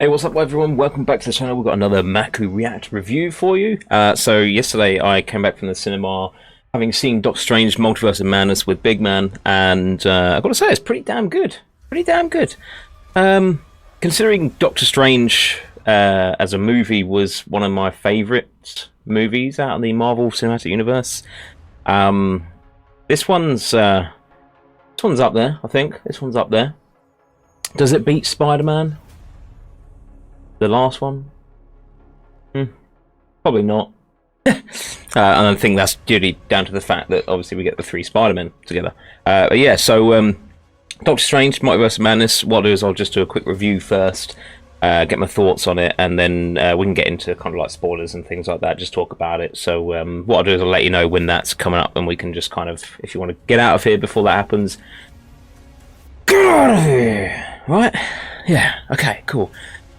Hey, what's up, everyone? Welcome back to the channel. We've got another Maku React review for you. So yesterday I came back from the cinema, having seen Doctor Strange: Multiverse of Madness with Big Man, and I've got to say it's pretty damn good. Pretty damn good. Considering Doctor Strange as a movie was one of my favourite movies out of the Marvel Cinematic Universe, this one's up there. I think this one's up there. Does it beat Spider-Man? The last one? Probably not. And I think that's due down to the fact that obviously we get the three Spider-Men together. But yeah, so Doctor Strange, Multiverse of Madness, what I'll do is I'll just do a quick review first, get my thoughts on it, and then we can get into kind of like spoilers and things like that, just talk about it. So what I'll do is I'll let you know when that's coming up, and we can just kind of, if you want to get out of here before that happens, get out of here! Right? Yeah, okay, cool.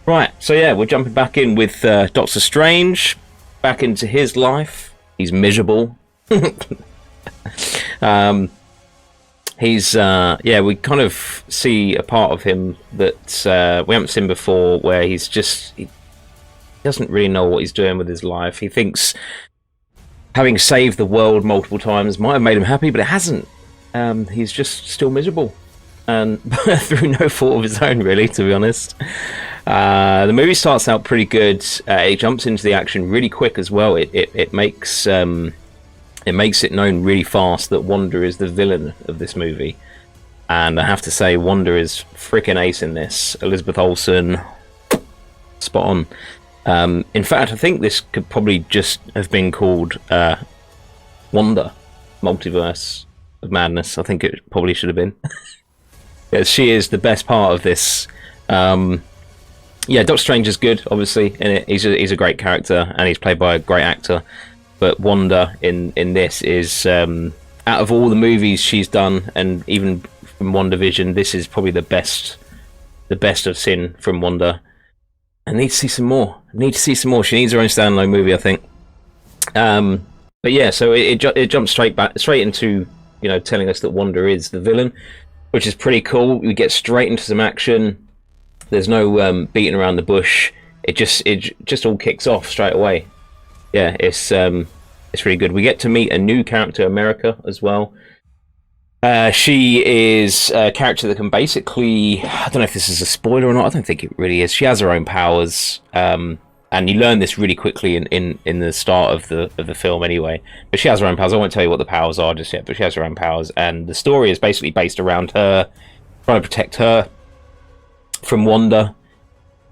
Right, so yeah, we're jumping back in with Doctor Strange, back into his life. He's miserable. Yeah, we kind of see a part of him that we haven't seen before, where he doesn't really know what he's doing with his life. He thinks having saved the world multiple times might have made him happy, but it hasn't. He's just still miserable, and through no fault of his own, really, to be honest. The movie starts out pretty good. It jumps into the action really quick as well. It makes it known really fast that Wanda is the villain of this movie, and I have to say Wanda is freaking ace in this. Elizabeth Olsen, spot on. In fact, I think this could probably just have been called Wanda Multiverse of Madness. I think it probably should have been. Yeah, she is the best part of this. Yeah, Doctor Strange is good, obviously, in it. He's a great character, and he's played by a great actor. But Wanda in this is, out of all the movies she's done, and even from WandaVision, this is probably the best I've seen from Wanda. I need to see some more. She needs her own standalone movie, I think. But yeah, so it jumps straight into, you know, telling us that Wanda is the villain, which is pretty cool. We get straight into some action. There's no beating around the bush. It just all kicks off straight away. Yeah, it's really good. We get to meet a new character, America, as well. She is a character that can basically, I don't know if this is a spoiler or not. I don't think it really is. She has her own powers, and you learn this really quickly in the start of the film anyway. But she has her own powers. I won't tell you what the powers are just yet, but she has her own powers, and the story is basically based around her trying to protect her from Wanda,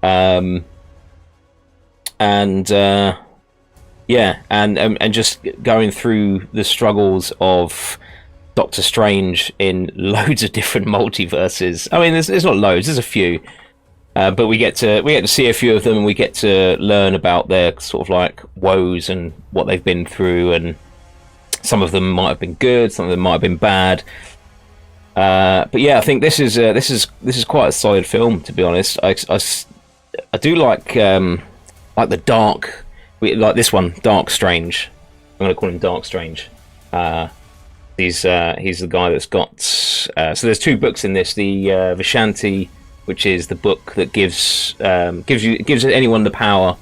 and yeah, and just going through the struggles of Doctor Strange in loads of different multiverses. I mean, there's not loads, there's a few, but we get to see a few of them, and we get to learn about their sort of like woes and what they've been through, and some of them might have been good, some of them might have been bad. But yeah, I think this is quite a solid film, to be honest. I do like the dark, like this one, Dark Strange. I'm gonna call him Dark Strange. He's the guy that's got. So there's two books in this. The Vishanti, which is the book that gives anyone the power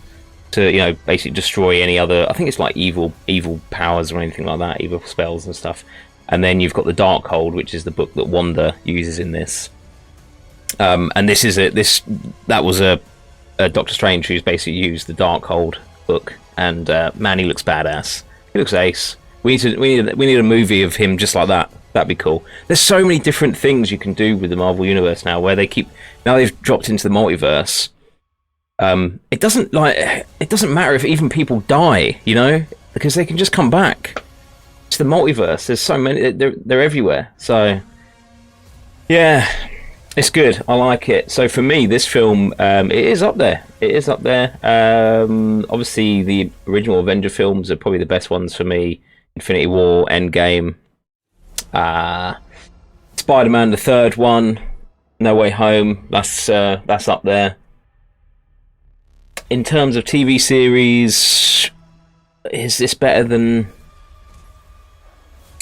to, you know, basically destroy any other. I think it's like evil powers or anything like that, evil spells and stuff. And then you've got the Darkhold, which is the book that Wanda uses in this. And this is that was a Doctor Strange who's basically used the Darkhold book, and man, he looks badass. He looks ace. We need a movie of him just like that. That'd be cool. There's so many different things you can do with the Marvel Universe now, where now they've dropped into the multiverse. It doesn't matter if even people die, you know, because they can just come back. It's the multiverse. There's so many. They're everywhere. So yeah, it's good. I like it. So for me, this film, it is up there. Obviously, the original Avenger films are probably the best ones for me. Infinity War, Endgame, Spider-Man, the third one, No Way Home. That's up there. In terms of TV series, is this better than?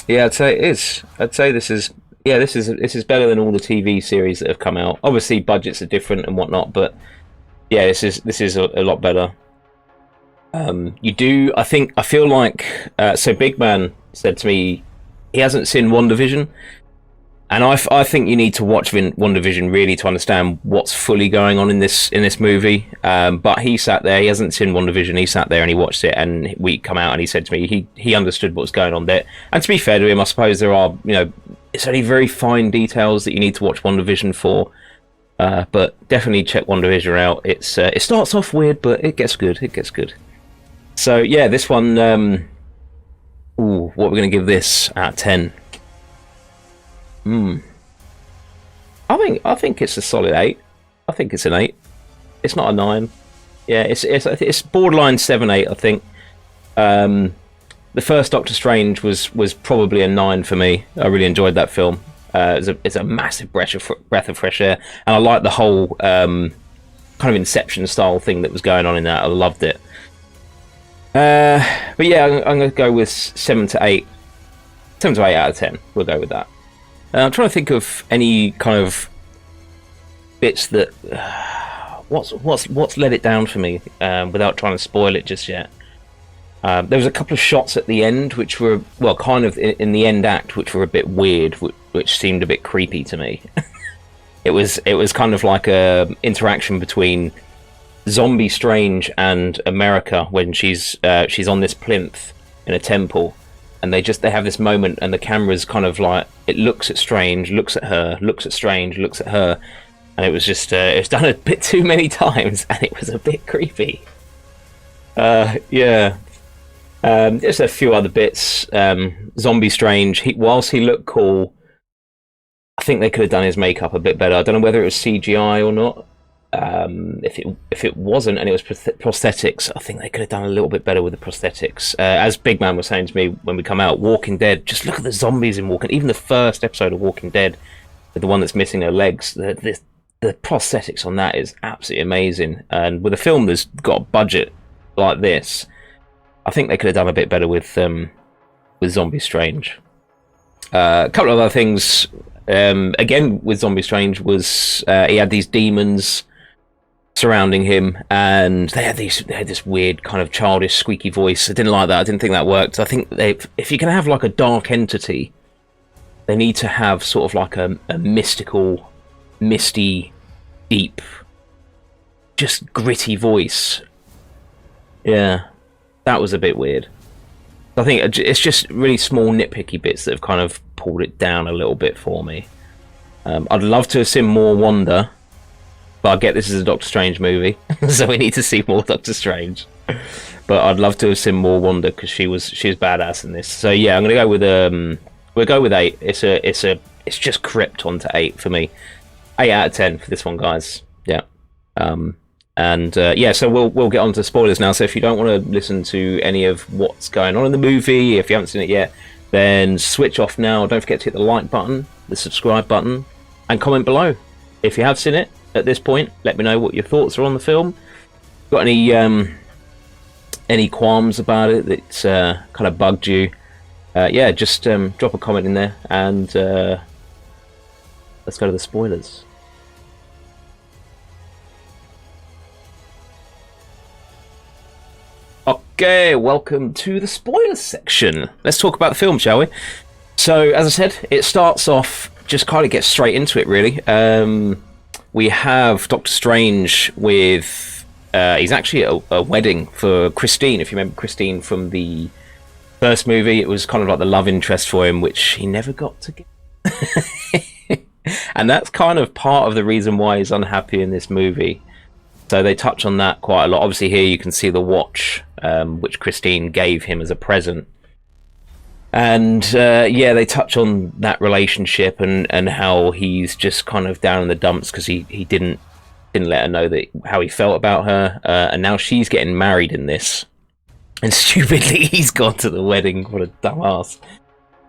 Yeah, I'd say it is. I'd say this is this is better than all the TV series that have come out. Obviously, budgets are different and whatnot, but Yeah, this is a lot better. I feel like so Big Man said to me he hasn't seen WandaVision, and I think you need to watch WandaVision really to understand what's fully going on in this movie. But he sat there, he hasn't seen WandaVision, he sat there and he watched it, and we come out and he said to me he understood what was going on there. And to be fair to him, I suppose there are, it's only very fine details that you need to watch WandaVision for. But definitely check WandaVision out. It starts off weird, but it gets good. It gets good. So yeah, this one. What we're going to give this out of 10? I think it's a solid 8. I think it's an 8. It's not a 9. Yeah, it's borderline 7-8. I think. The first Doctor Strange was probably a 9 for me. I really enjoyed that film. It's a massive breath of fresh air, and I like the whole kind of Inception style thing that was going on in that. I loved it. But yeah, I'm going to go with 7 to 8. 7 to 8 out of 10. We'll go with that. I'm trying to think of any kind of bits that what's let it down for me without trying to spoil it just yet. There was a couple of shots at the end which were, well, kind of in the end act, which were a bit weird, which seemed a bit creepy to me. It was kind of like a interaction between Zombie Strange and America when she's on this plinth in a temple, and they have this moment, and the camera's kind of like, it looks at Strange, looks at her, looks at Strange, looks at her, and it was just it's done a bit too many times, and it was a bit creepy. Yeah. Just a few other bits. Zombie Strange, whilst he looked cool, I think they could have done his makeup a bit better. I don't know whether it was CGI or not. If it wasn't and it was prosthetics, I think they could have done a little bit better with the prosthetics. As Big Man was saying to me when we come out, Walking Dead, just look at the zombies in Walking. Even the first episode of Walking Dead, the one that's missing their legs, the prosthetics on that is absolutely amazing. And with a film that's got a budget like this, I think they could have done a bit better with Zombie Strange. A couple of other things, again with Zombie Strange, was he had these demons surrounding him, and they had this weird kind of childish squeaky voice. I didn't like that. I didn't think that worked. I think if you're going to have like a dark entity, they need to have sort of like a mystical, misty, deep, just gritty voice. Yeah. That was a bit weird. I think it's just really small nitpicky bits that have kind of pulled it down a little bit for me. I'd love to have seen more Wanda, but I get this is a Doctor Strange movie, so we need to see more Doctor Strange. But I'd love to have seen more Wanda because she was badass in this. So yeah, I'm gonna go with we'll go with 8. It's just crept onto 8 for me. 8 out of 10 for this one, guys. Yeah. And yeah, so we'll get on to spoilers now. So if you don't want to listen to any of what's going on in the movie, if you haven't seen it yet, then switch off now. Don't forget to hit the like button, the subscribe button, and comment below. If you have seen it at this point, let me know what your thoughts are on the film. Got any qualms about it that's kind of bugged you? Yeah, just drop a comment in there, and let's go to the spoilers. Okay, welcome to the spoilers section. Let's talk about the film, shall we? So, as I said, it starts off, just kind of gets straight into it, really. We have Doctor Strange with... he's actually at a wedding for Christine. If you remember Christine from the first movie, it was kind of like the love interest for him, which he never got to get. And that's kind of part of the reason why he's unhappy in this movie. So they touch on that quite a lot. Obviously here you can see the watch, which Christine gave him as a present. And yeah, they touch on that relationship and how he's just kind of down in the dumps because he didn't let her know how he felt about her. And now she's getting married in this. And stupidly, he's gone to the wedding. What a dumbass.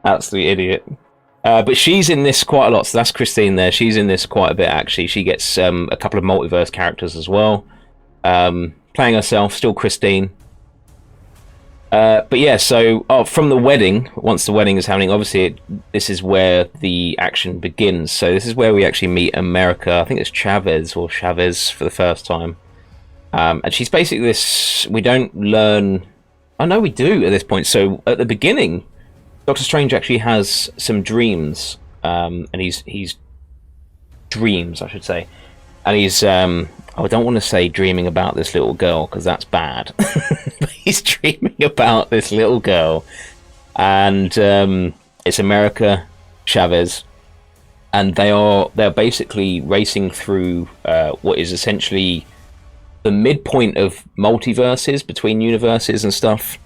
Absolute idiot. But she's in this quite a lot, so that's Christine there. She's in this quite a bit, actually. She gets a couple of multiverse characters as well. Playing herself, still Christine. But yeah, so from the wedding, once the wedding is happening, obviously this is where the action begins. So this is where we actually meet America. I think it's Chavez for the first time. And she's basically this. We don't learn. I know we do at this point. So at the beginning, Doctor Strange actually has some dreams, and he's dreams, I should say, and he's. I don't want to say dreaming about this little girl because that's bad. But he's dreaming about this little girl, and it's America Chavez, and they're basically racing through what is essentially the midpoint of multiverses between universes and stuff,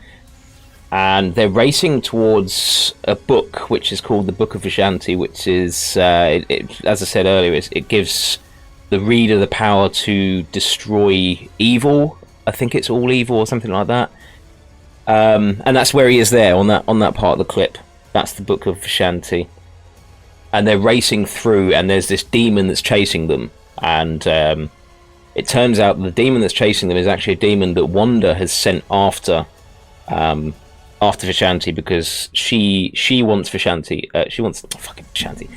and they're racing towards a book which is called the Book of Vishanti, which is as I said earlier, it gives the reader the power to destroy evil. I think it's all evil or something like that, and that's where he is there on that part of the clip. That's the Book of Vishanti, and they're racing through, and there's this demon that's chasing them, and it turns out the demon that's chasing them is actually a demon that Wanda has sent after Vishanti, because she wants Vishanti. She wants fucking Vishanti.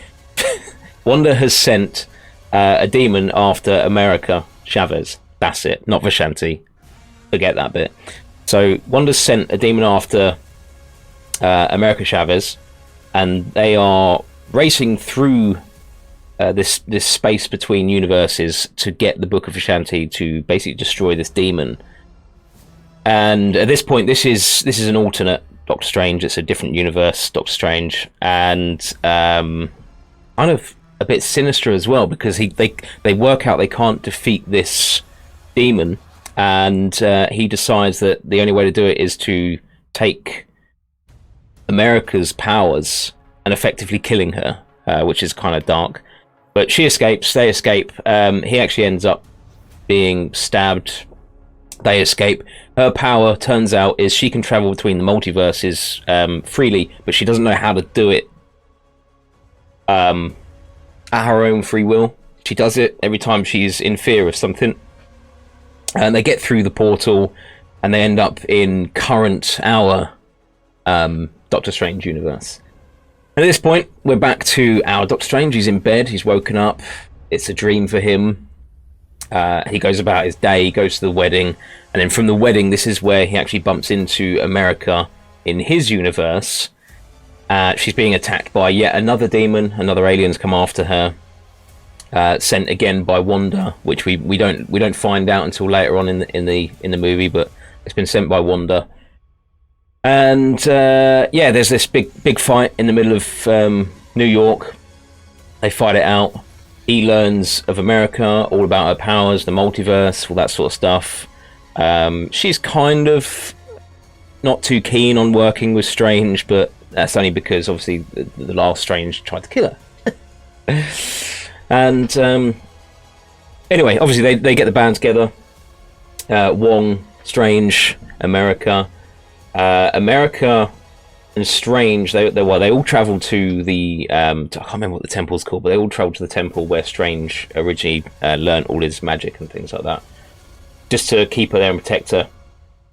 Wanda has sent a demon after America Chavez. That's it, not Vishanti. Forget that bit. So Wanda's sent a demon after America Chavez, and they are racing through this space between universes to get the Book of Vishanti to basically destroy this demon. And at this point, this is an alternate Doctor Strange. It's a different universe Doctor Strange, and kind of a bit sinister as well, because they work out they can't defeat this demon, and he decides that the only way to do it is to take America's powers and effectively killing her, which is kind of dark. But she escapes, they escape. He actually ends up being stabbed. They escape. Her power, turns out, is she can travel between the multiverses freely, but she doesn't know how to do it at her own free will. She does it every time she's in fear of something. And they get through the portal, and they end up in current our Doctor Strange universe. And at this point, we're back to our Doctor Strange. He's in bed, he's woken up. It's a dream for him. He goes about his day, he goes to the wedding, and then from the wedding, this is where he actually bumps into America in his universe. She's being attacked by yet another demon. Another alien's come after her, sent again by Wanda, which we don't find out until later on in the movie, but it's been sent by Wanda. And yeah, there's this big fight in the middle of New York. They fight it out. He learns of America, all about her powers, the multiverse, all that sort of stuff. She's kind of not too keen on working with Strange, but that's only because obviously the last Strange tried to kill her. And anyway, obviously they get the band together. Wong, Strange, America. America and Strange, they all travel to the I can't remember what the temple's called, but they all travel to the temple where Strange originally learnt all his magic and things like that, just to keep her there and protect her.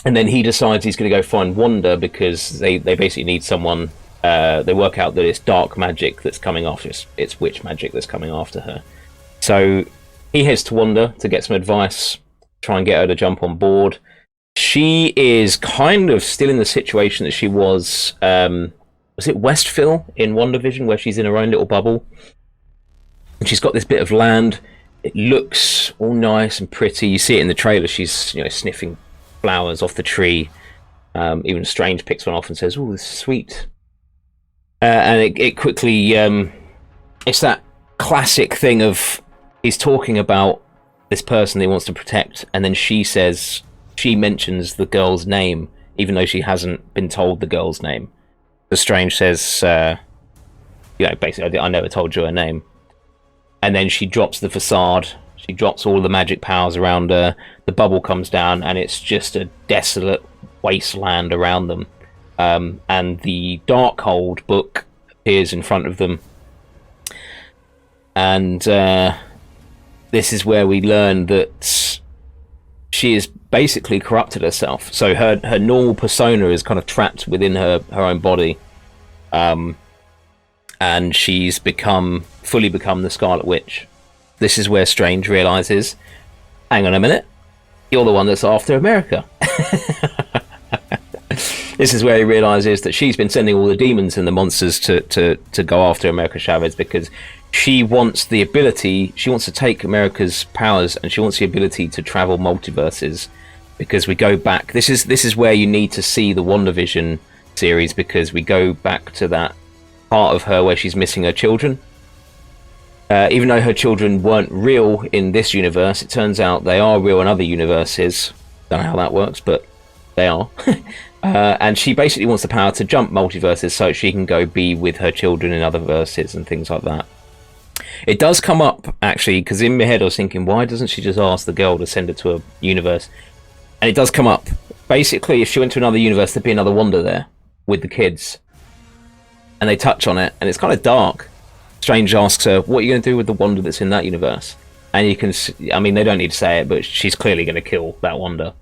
And then he decides he's going to go find Wanda, because they basically need someone. They work out that it's dark magic that's coming after it's witch magic that's coming after her. So he heads to Wanda to get some advice, try and get her to jump on board. She is kind of still in the situation that she was it Westville in WandaVision, where she's in her own little bubble. And she's got this bit of land. It looks all nice and pretty. You see it in the trailer. She's sniffing flowers off the tree. Even Strange picks one off and says, "Oh, this is sweet." And it quickly... it's that classic thing of he's talking about this person that he wants to protect, and then she mentions the girl's name, even though she hasn't been told the girl's name. The Strange says, basically, I never told you her name. And then she drops the facade. She drops all the magic powers around her. The bubble comes down, and it's just a desolate wasteland around them. And the Darkhold book appears in front of them. And this is where we learn that she has basically corrupted herself. So her normal persona is kind of trapped within her own body. And she's fully become the Scarlet Witch. This is where Strange realizes, hang on a minute, you're the one that's after America. This is where he realizes that she's been sending all the demons and the monsters to go after America Chavez because she wants the ability, she wants to take America's powers, and she wants the ability to travel multiverses. Because we go back, this is where you need to see the WandaVision series, because we go back to that part of her where she's missing her children. Even though her children weren't real in this universe, it turns out they are real in other universes. Don't know how that works, but they are. And she basically wants the power to jump multiverses so she can go be with her children in other verses and things like that. It does come up, actually, because in my head I was thinking, why doesn't she just ask the girl to send her to a universe? And it does come up. Basically, if she went to another universe, there'd be another Wanda there with the kids. And they touch on it, and it's kind of dark. Strange asks her, what are you going to do with the Wanda that's in that universe? And you can, I mean, they don't need to say it, but she's clearly going to kill that Wanda.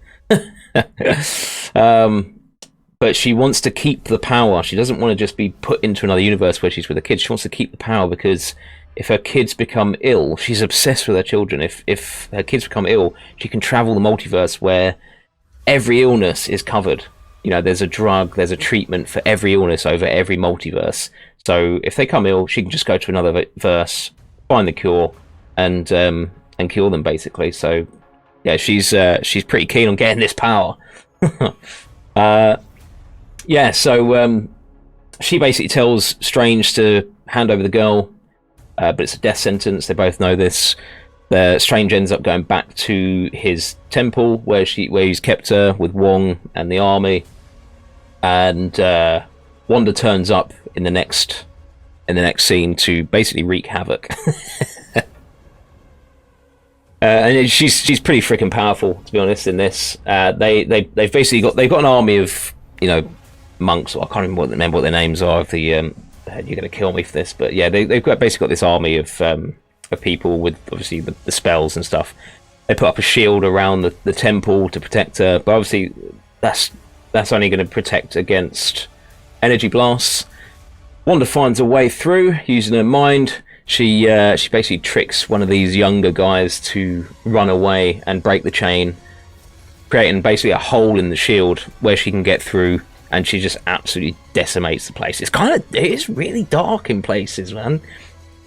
But she wants to keep the power. She doesn't want to just be put into another universe where she's with the kids. She wants to keep the power because if her kids become ill, she's obsessed with her children. If her kids become ill, she can travel the multiverse where every illness is covered. You know, there's a drug, there's a treatment for every illness over every multiverse. So if they come ill, she can just go to another verse, find the cure, and cure them, basically. So yeah, she's pretty keen on getting this power. Yeah, so she basically tells Strange to hand over the girl, but it's a death sentence. They both know this. Strange ends up going back to his temple where he's kept her with Wong and the army, and Wanda turns up in the next scene to basically wreak havoc. And she's pretty freaking powerful, to be honest. In this, they've basically got an army of, you know, monks. Or I can't remember what their names are. Of the you're going to kill me for this, but yeah, they've basically got this army of people with obviously the spells and stuff. They put up a shield around the temple to protect her, but obviously that's only going to protect against energy blasts. Wanda finds a way through using her mind. She basically tricks one of these younger guys to run away and break the chain, creating basically a hole in the shield where she can get through, and she just absolutely decimates the place. It is really dark in places, man.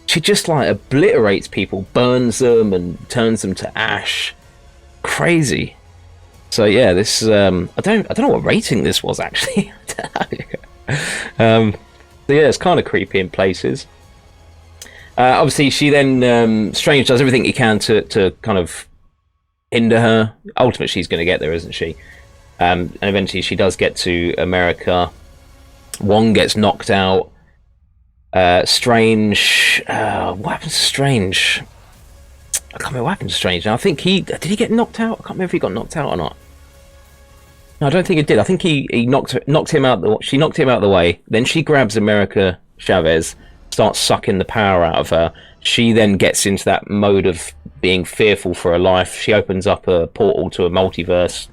She just like obliterates people, burns them and turns them to ash. Crazy. So yeah, this I don't know what rating this was actually. So yeah, it's kind of creepy in places. Obviously, she then Strange does everything he can to kind of hinder her. Ultimately, she's going to get there, isn't she? And eventually, she does get to America. Wong gets knocked out. Strange. What happens to Strange? I can't remember what happened to Strange. Now, I think did he get knocked out? I can't remember if he got knocked out or not. No, I don't think it did. I think he knocked him out. She knocked him out of the way. Then she grabs America Chavez, starts sucking the power out of her. She then gets into that mode of being fearful for her life. She opens up a portal to a multiverse,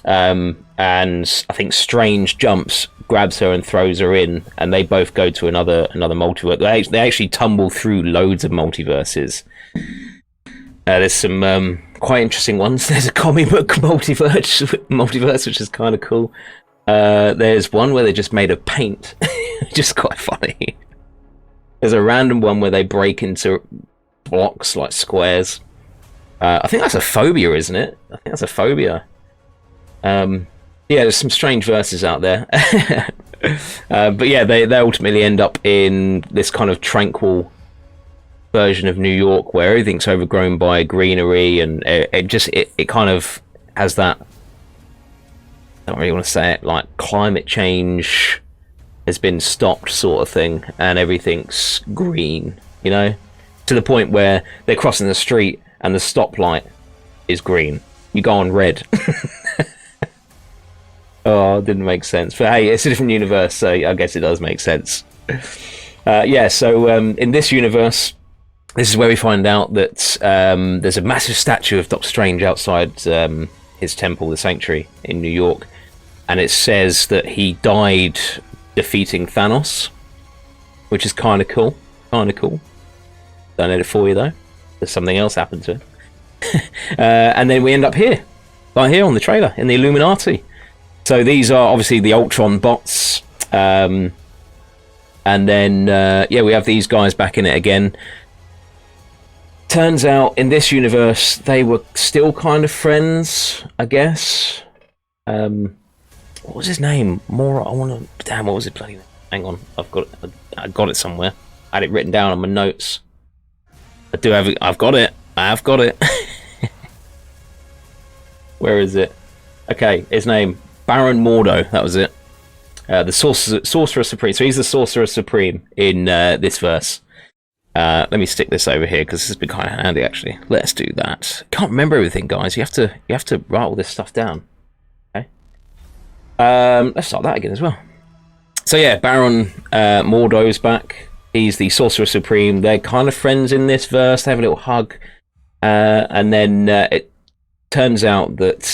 and I think Strange jumps, grabs her, and throws her in, and they both go to another multiverse. They actually tumble through loads of multiverses. There's some quite interesting ones. There's a comic book multiverse, which is kind of cool. There's one where they just made of paint, just quite funny. There's a random one where they break into blocks like squares. I think that's a phobia, isn't it? I think that's a phobia. Yeah, there's some strange verses out there. But yeah, they ultimately end up in this kind of tranquil version of New York where everything's overgrown by greenery, and it kind of has that, I don't really want to say it, like climate change has been stopped sort of thing, and everything's green, you know, to the point where they're crossing the street and the stoplight is green. You go on red. Oh, it didn't make sense, but hey, it's a different universe, so I guess it does make sense. Yeah, so in this universe, this is where we find out that there's a massive statue of Doctor Strange outside his temple, the Sanctuary in New York, and it says that he died defeating Thanos, which is kind of cool. Don't edit it for you though. There's something else happened to him. And then we end up here like here on the trailer, in the Illuminati. So these are obviously the Ultron bots. And then, we have these guys back in it again. Turns out, in this universe, they were still kind of friends, I guess. What was his name? What was it bloody name? Hang on, I got it somewhere. I had it written down on my notes. I've got it. Where is it? Okay, his name, Baron Mordo, that was it. The Sorcerer Supreme. So he's the Sorcerer Supreme in this verse. Let me stick this over here because this has been kind of handy actually. Let's do that. Can't remember everything, guys. You have to write all this stuff down. Okay. Let's start that again as well. So yeah, Baron Mordo's back. He's the Sorcerer Supreme. They're kind of friends in this verse. They have a little hug, and then it turns out that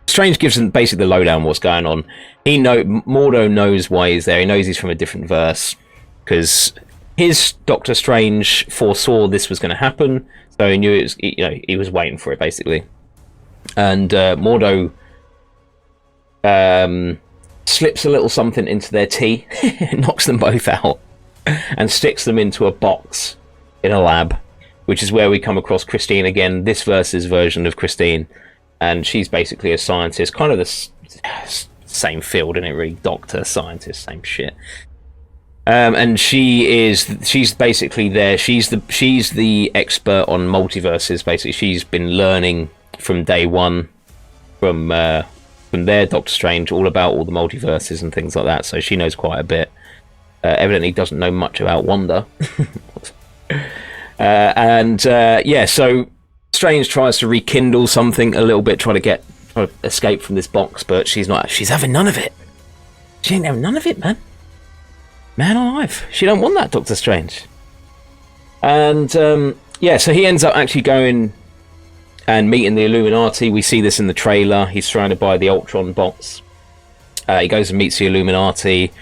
Strange gives them basically the lowdown on what's going on. Mordo knows why he's there. He knows he's from a different verse because his Doctor Strange foresaw this was going to happen, so he knew it was. He was waiting for it basically, and Mordo slips a little something into their tea, knocks them both out, and sticks them into a box in a lab, which is where we come across Christine again. This verse's version of Christine, and she's basically a scientist, kind of the same field, isn't it? Really, doctor, scientist, same shit. And she's basically there. She's the expert on multiverses. Basically, she's been learning from day one from their Doctor Strange all about all the multiverses and things like that. So she knows quite a bit. Evidently, doesn't know much about Wanda. So Strange tries to rekindle something a little bit, try to escape from this box, but she's having none of it. She ain't having none of it, man. Man alive. She don't want that, Doctor Strange. And so he ends up actually going and meeting the Illuminati. We see this in the trailer. He's surrounded by the Ultron bots. He goes and meets the Illuminati.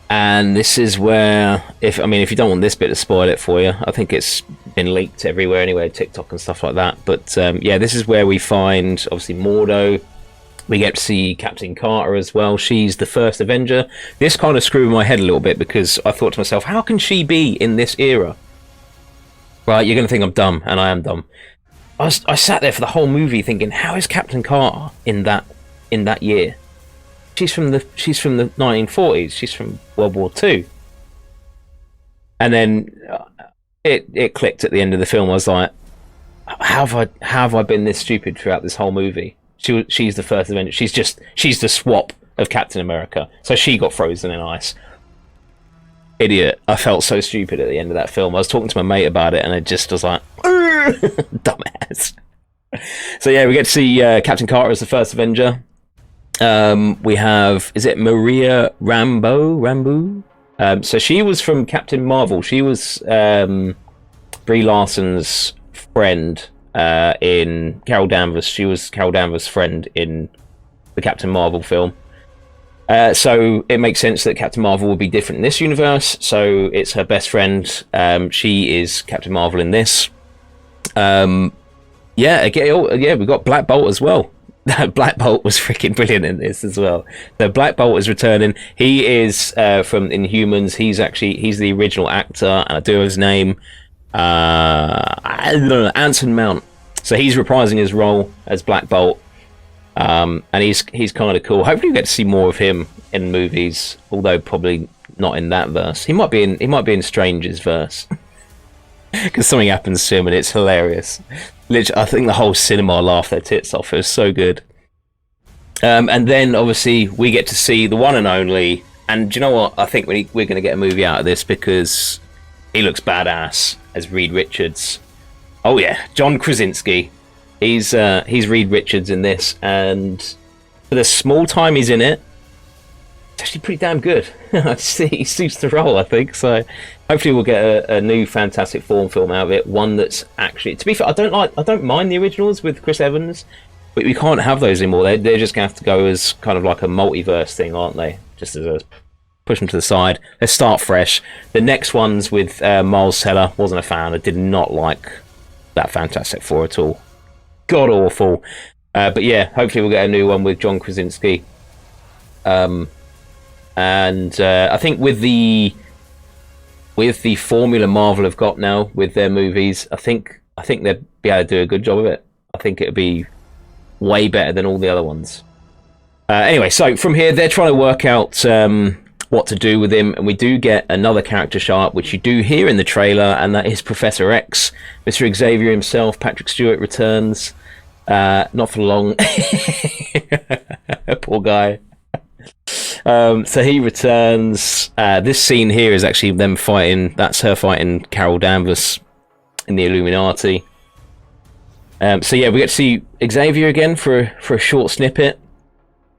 And this is where, if you don't want this bit to spoil it for you, I think it's been leaked everywhere anyway, TikTok and stuff like that. But this is where we find, obviously, Mordo. We get to see Captain Carter as well. She's the first Avenger. This kind of screwed my head a little bit because I thought to myself, how can she be in this era? Right, you're going to think I'm dumb, and I am dumb. I sat there for the whole movie thinking, how is Captain Carter in that year? She's from the 1940s. She's from World War II. And then it clicked at the end of the film. I was like, how have I been this stupid throughout this whole movie? She's the first Avenger. She's the swap of Captain America. So she got frozen in ice. Idiot. I felt so stupid at the end of that film. I was talking to my mate about it, and I just was like, dumbass. So yeah, we get to see Captain Carter as the first Avenger. We have, is it Maria Rambeau? So she was from Captain Marvel. She was Brie Larson's friend in Carol Danvers. She was Carol Danvers' friend in the Captain Marvel film. So it makes sense that Captain Marvel will be different in this universe. So it's her best friend. She is Captain Marvel in this. We got Black Bolt as well. Black Bolt was freaking brilliant in this as well. So Black Bolt is returning. He is from Inhumans. He's the original actor, and I do have his name. I don't know, Anson Mount. So he's reprising his role as Black Bolt, and he's kind of cool. Hopefully, we get to see more of him in movies, although probably not in that verse. He might be in Strange's verse because something happens to him and it's hilarious. Literally, I think the whole cinema laughed their tits off. It was so good. And then obviously we get to see the one and only. And do you know what? I think we're going to get a movie out of this because he looks badass as Reed Richards. Oh yeah, John Krasinski. He's Reed Richards in this, and for the small time he's in it, it's actually pretty damn good. He suits the role, I think. So hopefully we'll get a new Fantastic Four film out of it. One that's actually, to be fair, I don't mind the originals with Chris Evans, but we can't have those anymore. They're just gonna have to go as kind of like a multiverse thing, aren't they? Just as a push them to the side. Let's start fresh. The next ones with Miles Teller, wasn't a fan. I did not like that Fantastic Four at all. God awful. But yeah, hopefully we'll get a new one with John Krasinski. And I think with the formula Marvel have got now with their movies, I think they'd be able to do a good job of it. I think it'd be way better than all the other ones. Anyway, so from here they're trying to work out what to do with him, and we do get another character show up, which you do hear in the trailer, and that is Professor X. Mr. Xavier himself, Patrick Stewart, returns. Not for long. Poor guy. So he returns. This scene here is actually them fighting. That's her fighting Carol Danvers in the Illuminati. So yeah, we get to see Xavier again for a short snippet,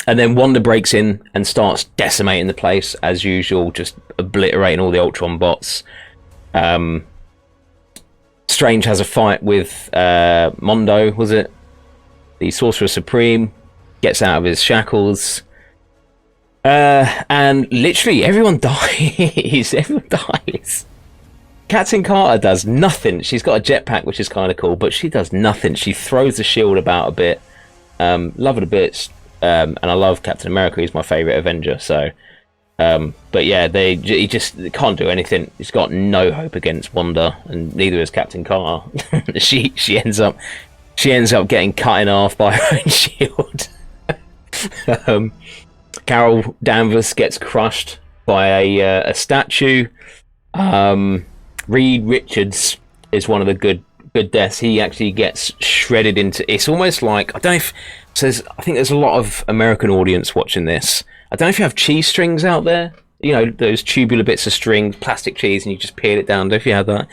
and then Wanda breaks in and starts decimating the place as usual, just obliterating all the Ultron bots. Strange has a fight with Mondo, was it? The Sorcerer Supreme gets out of his shackles. And literally everyone dies. Everyone dies. Captain Carter does nothing. She's got a jetpack, which is kind of cool, but she does nothing. She throws the shield about a bit. Love it a bit. And I love Captain America. He's my favourite Avenger. So, but yeah, they can't do anything. He's got no hope against Wanda, and neither is Captain Carter. she ends up getting cut in half by her own shield. Carol Danvers gets crushed by a statue. Reed Richards is one of the good deaths. He actually gets shredded into. It's almost like, I don't know if I think there's a lot of American audience watching this. I don't know if you have cheese strings out there. You know, those tubular bits of string, plastic cheese, and you just peel it down. I don't know if you have that.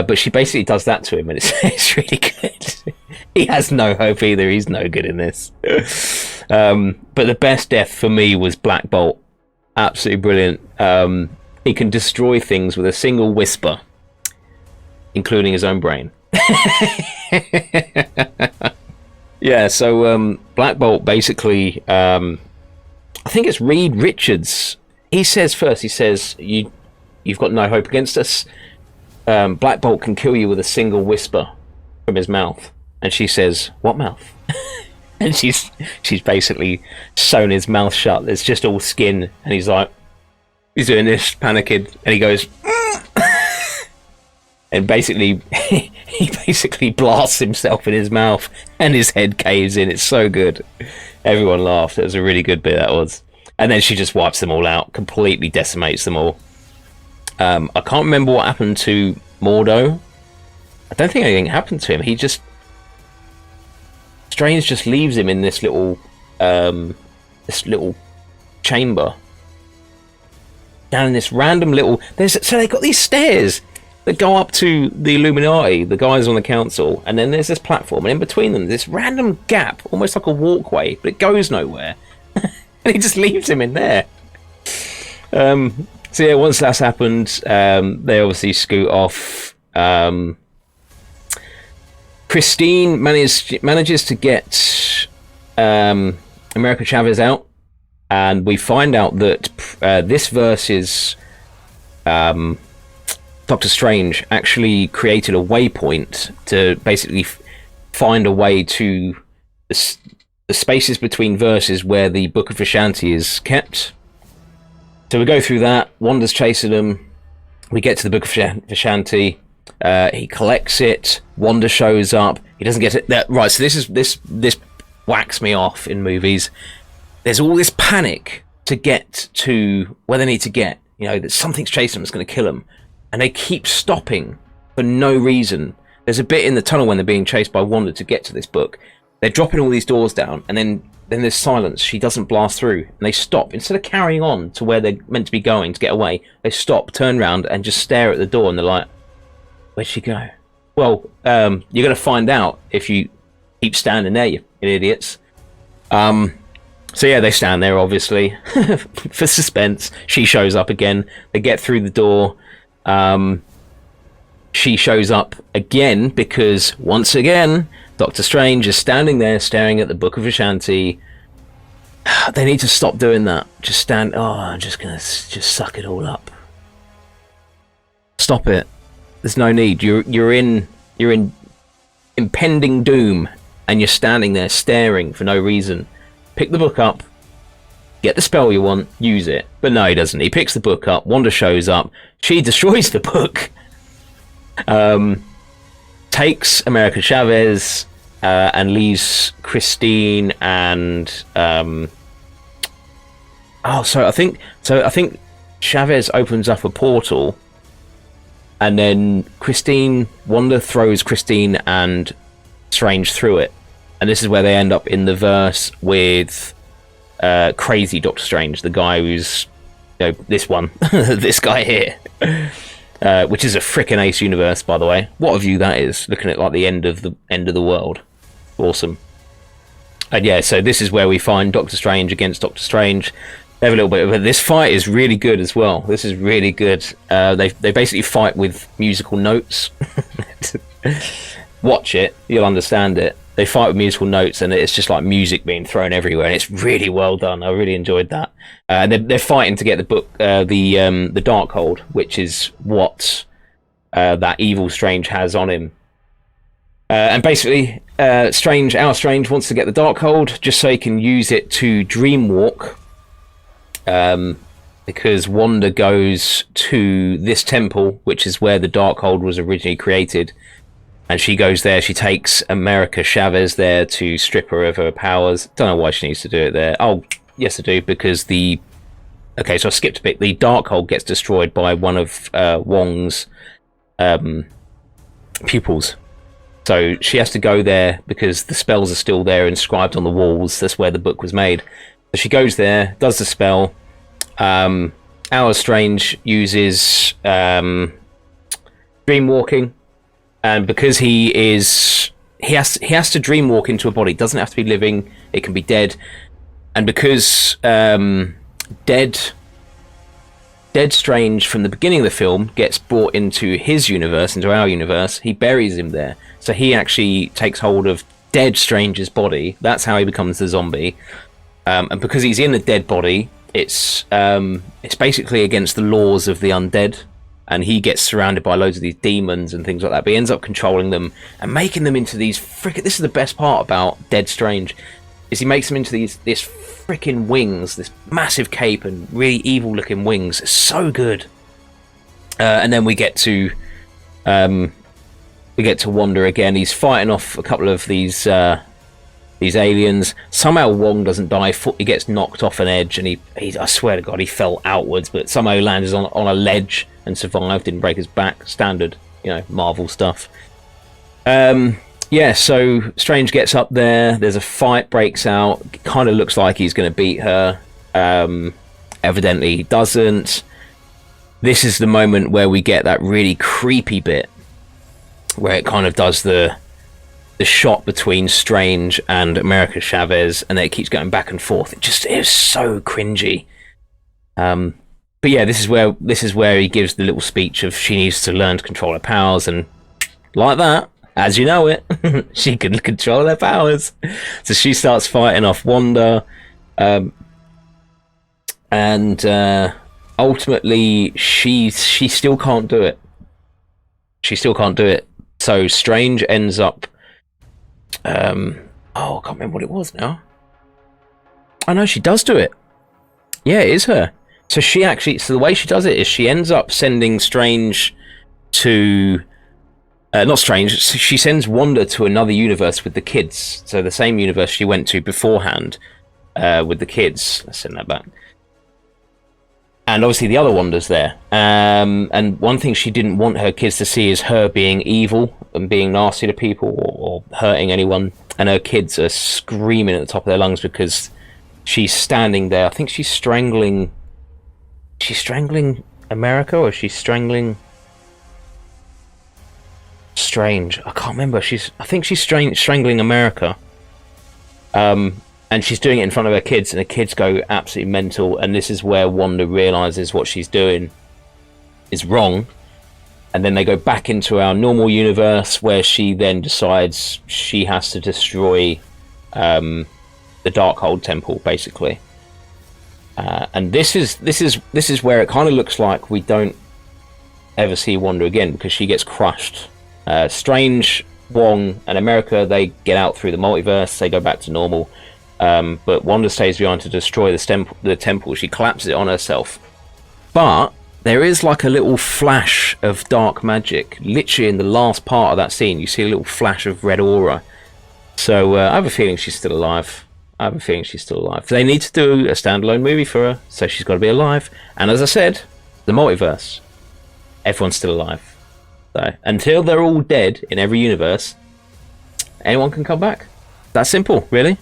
But she basically does that to him, and it's really good. He has no hope either. He's no good in this. But the best death for me was Black Bolt. Absolutely brilliant. He can destroy things with a single whisper, including his own brain. Yeah, so Black Bolt basically, I think it's Reed Richards. He says first, you've got no hope against us. Black Bolt can kill you with a single whisper from his mouth. And she says, what mouth? And she's basically sewn his mouth shut. It's just all skin. And he's doing this, panicking, and he goes, and basically he basically blasts himself in his mouth, and his head caves in. It's so good. Everyone laughed. It was a really good bit, that was. And then she just wipes them all out, completely decimates them all. I can't remember what happened to Mordo. I don't think anything happened to him. Strange just leaves him in this little chamber. Down in this random little... So they got these stairs that go up to the Illuminati, the guys on the council, and then there's this platform, and in between them, this random gap, almost like a walkway, but it goes nowhere. And he just leaves him in there. So yeah, once that's happened, they obviously scoot off. Christine manages to get America Chavez out, and we find out that this verse's Doctor Strange actually created a waypoint to basically find a way to the spaces between verses where the Book of Vishanti is kept. So we go through that. Wanda's chasing him. We get to the Book of Vishanti. He collects it. Wanda shows up. He doesn't get it. Right. So this whacks me off in movies. There's all this panic to get to where they need to get. You know that something's chasing them. It's going to kill them, and they keep stopping for no reason. There's a bit in the tunnel when they're being chased by Wanda to get to this book. They're dropping all these doors down, and then there's silence. She doesn't blast through, and they stop. Instead of carrying on to where they're meant to be going to get away, they stop, turn around, and just stare at the door, and they're like, where'd she go? Well, you're going to find out if you keep standing there, you idiots. So yeah, they stand there, obviously, for suspense. She shows up again. They get through the door. She shows up again because, once again, Doctor Strange is standing there staring at the Book of Vishanti. They need to stop doing that. Just stand... Oh, I'm just going to just suck it all up. Stop it. There's no need. You're in impending doom. and you're standing there staring for no reason. Pick the book up, get the spell you want, use it. But no, he doesn't. He picks the book up, Wanda shows up, she destroys the book, takes America Chavez, and leaves Christine and I think Chavez opens up a portal, and then Wanda throws Christine and Strange through it, and this is where they end up in the verse with crazy Doctor Strange, the guy who's this one, this guy here, which is a frickin' ace universe, by the way. What a view that is, looking at like the end of the world. Awesome. And yeah, so this is where we find Doctor Strange against Doctor Strange. They have a little bit of it. This fight is really good as well. This is really good. They basically fight with musical notes. Watch it, you'll understand it. They fight with musical notes, and it's just like music being thrown everywhere, and it's really well done. I really enjoyed that. And they're fighting to get the book, the Darkhold, which is what that evil Strange has on him. And basically, our Strange wants to get the Darkhold just so he can use it to dreamwalk. Because Wanda goes to this temple, which is where the Darkhold was originally created, and she goes there. She takes America Chavez there to strip her of her powers. Don't know why she needs to do it there. Oh, yes, I do, because so I skipped a bit. The Darkhold gets destroyed by one of Wong's pupils. So she has to go there because the spells are still there inscribed on the walls. That's where the book was made. So she goes there, does the spell. Our Strange uses dreamwalking, and because he has to dreamwalk into a body. It doesn't have to be living, it can be dead. And because dead Strange from the beginning of the film gets brought into his universe, into our universe, he buries him there. So he actually takes hold of dead Strange's body. That's how he becomes the zombie. And because he's in a dead body, it's basically against the laws of the undead, and he gets surrounded by loads of these demons and things like that. But he ends up controlling them and making them into these this is the best part about Dead Strange, is he makes them into this freaking wings, this massive cape and really evil looking wings. It's so good. And then we get to Wanda again. He's fighting off a couple of these aliens. Somehow Wong doesn't die. He gets knocked off an edge, and he I swear to God, he fell outwards, but somehow he landed on a ledge and survived, didn't break his back. Standard, Marvel stuff. Yeah, so Strange gets up there. There's a fight breaks out. Kind of looks like he's going to beat her. Evidently he doesn't. This is the moment where we get that really creepy bit where it kind of does the shot between Strange and America Chavez, and then it keeps going back and forth. It is so cringy. But yeah, this is where he gives the little speech of she needs to learn to control her powers, and like that, as you know it, she can control her powers. So she starts fighting off Wanda, and ultimately she still can't do it. She still can't do it. So Strange ends up I can't remember what it was now. I know she does do it. Yeah, it is her. So the way she does it is she ends up sending Strange to not Strange, she sends Wanda to another universe with the kids. So the same universe she went to beforehand with the kids. Let's send that back. And obviously the other Wanda's there. And one thing she didn't want her kids to see is her being evil and being nasty to people or hurting anyone. And her kids are screaming at the top of their lungs because she's standing there. I think she's strangling... She's strangling America, or she's strangling... Strange. I can't remember. I think she's strangling America. And she's doing it in front of her kids, and the kids go absolutely mental. And this is where Wanda realizes what she's doing is wrong. And then they go back into our normal universe, where she then decides she has to destroy the Darkhold Temple, basically. And this is where it kind of looks like we don't ever see Wanda again, because she gets crushed. Strange Wong and America, they get out through the multiverse, they go back to normal. But Wanda stays behind to destroy the temple. She collapses it on herself. But there is like a little flash of dark magic. Literally in the last part of that scene, you see a little flash of red aura. So I have a feeling she's still alive. They need to do a standalone movie for her, so she's got to be alive. And as I said, the multiverse, everyone's still alive. So until they're all dead in every universe, anyone can come back. That's simple, really.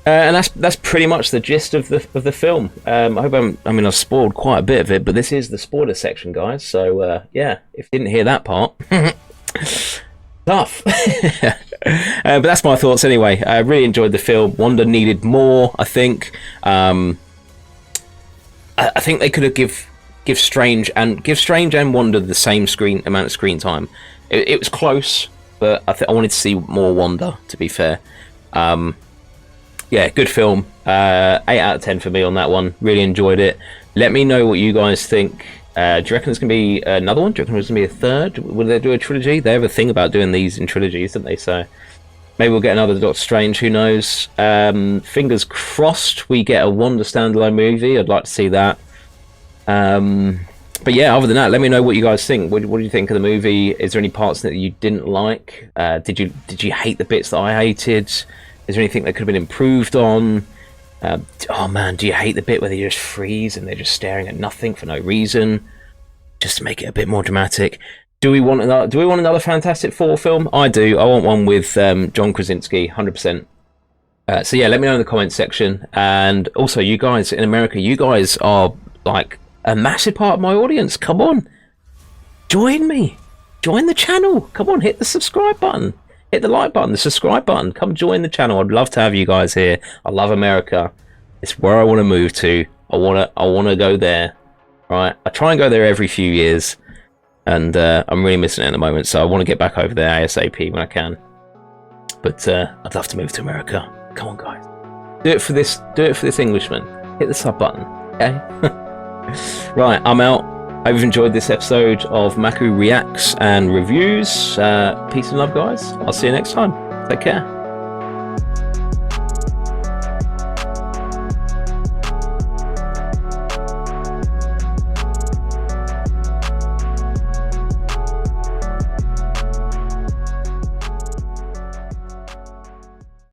And that's pretty much the gist of the film. I hope I've spoiled quite a bit of it, but this is the spoiler section, guys. So yeah, if you didn't hear that part, tough. But that's my thoughts anyway. I really enjoyed the film. Wanda needed more, I think. I think they could have give Strange and Wanda the same amount of screen time. It was close, but I wanted to see more Wanda, to be fair. Yeah, good film. 8 out of 10 for me on that one. Really enjoyed it. Let me know what you guys think. Do you reckon there's going to be another one? Do you reckon there's going to be a third? Will they do a trilogy? They have a thing about doing these in trilogies, don't they? So maybe we'll get another Doctor Strange. Who knows? Fingers crossed we get a Wanda standalone movie. I'd like to see that. But yeah, other than that, let me know what you guys think. What do you think of the movie? Is there any parts that you didn't like? Did you hate the bits that I hated? Is there anything that could have been improved on? Oh man, do you hate the bit where they just freeze and they're just staring at nothing for no reason, just to make it a bit more dramatic? Do we want another Fantastic Four film? I do. I want one with John Krasinski, 100%. So yeah, let me know in the comments section. And also, you guys in America, you guys are like a massive part of my audience. Come on, join me, join the channel. Come on, hit the subscribe button. Hit the like button, the subscribe button. Come join the channel. I'd love to have you guys here. I love America. It's where I want to move to. I want to go there. Right? I try and go there every few years, and I'm really missing it at the moment. So I want to get back over there ASAP when I can. But I'd love to move to America. Come on, guys. Do it for this. Do it for this Englishman. Hit the sub button. Okay. Right. I'm out. I hope you've enjoyed this episode of Maku Reacts and Reviews. Peace and love, guys. I'll see you next time. Take care.